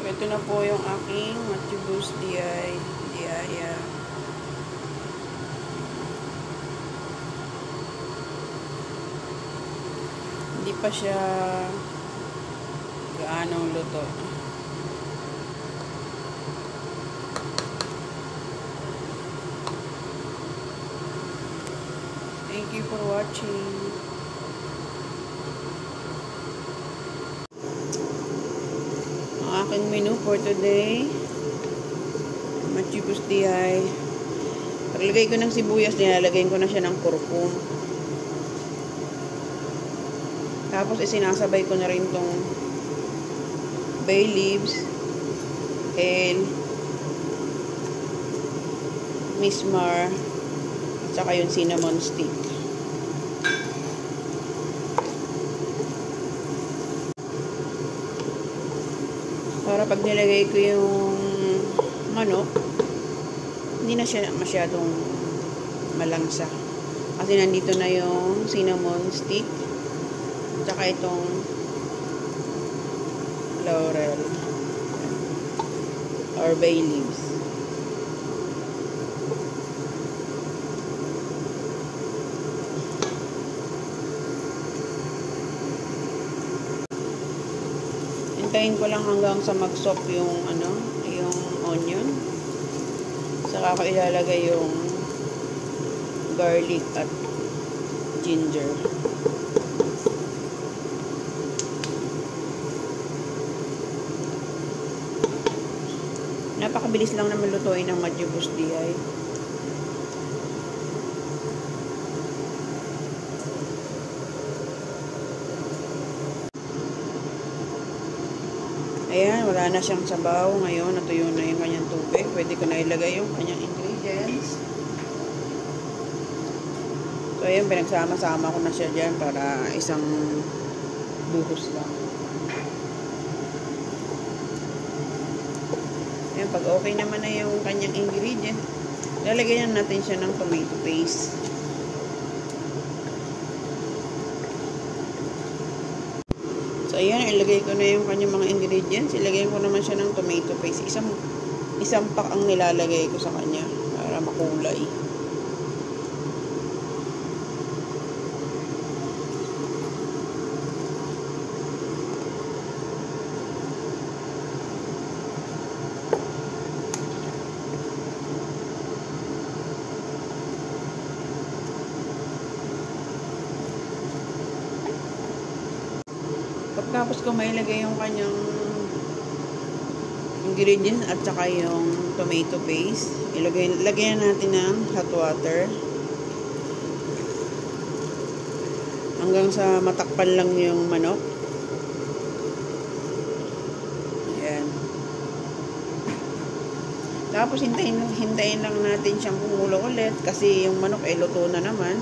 Ito na po yung aking Matubus Diaya. Hindi pa siya gaanong luto. Thank you for watching. Ang aking menu for today, Matubus Diay. Paglagay ko ng sibuyas, nilalagay ko na siya ng kurkum. Tapos isinasabay ko na rin tong bay leaves and mismar at saka yung cinnamon stick. Para pag nilagay ko yung manok, hindi na siya masyadong malangsa. Kasi nandito na yung cinnamon stick at saka itong laurel or bay leaves. Hintayin ko lang hanggang sa mag-soak yung yung onion. Saka ko ilalagay yung garlic at ginger. Napakabilis lang naman lutuin ng Matubus Diay. Ayan, wala na siyang sabaw. Ngayon, natuyo na yung kanyang tubig. Pwede ko na ilagay yung kanyang ingredients. So, ayan, pinagsama-sama ko na siya dyan para isang buhos lang. Ayan, pag okay naman na yung kanyang ingredient, lalagyan natin siya ng tomato paste. So, ayan, ilagay ko na yung kanyang mga ingredients. Ilagay ko naman siya ng tomato paste. Isang pack ang nilalagay ko sa kanya para makulay. Pagkatapos ko mailagay yung kanyang ingredients at saka yung tomato paste, lagyan natin ng hot water hanggang sa matakpan lang yung manok. Ayan. Tapos hintayin lang natin siyang kumulo ulit kasi yung manok ay luto na naman.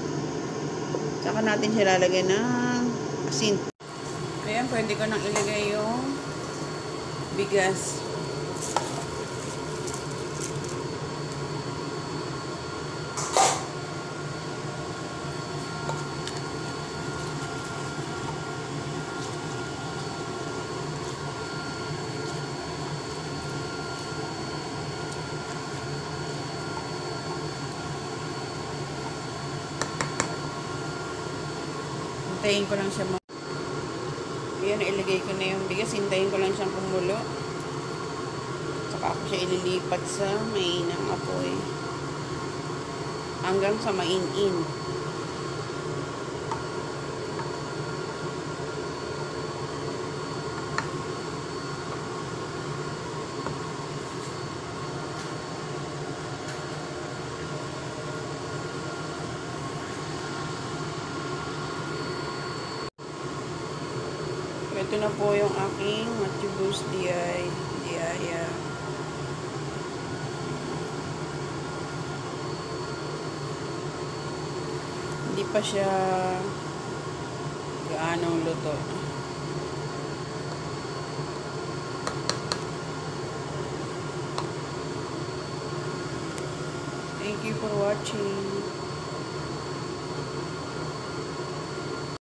Saka natin siya lalagyan ng asin. Ayan, pwede ko nang ilagay yung bigas. Hintayin ko lang siya. Ayan, ilagay ko na yung bigas. Hintayin ko lang siyang kumulo. Saka ako siya ililipat sa mainang apoy. Hanggang sa main-in. Ito na po yung aking Matubus Diaya. Hindi pa siya gaanong luto. Thank you for watching.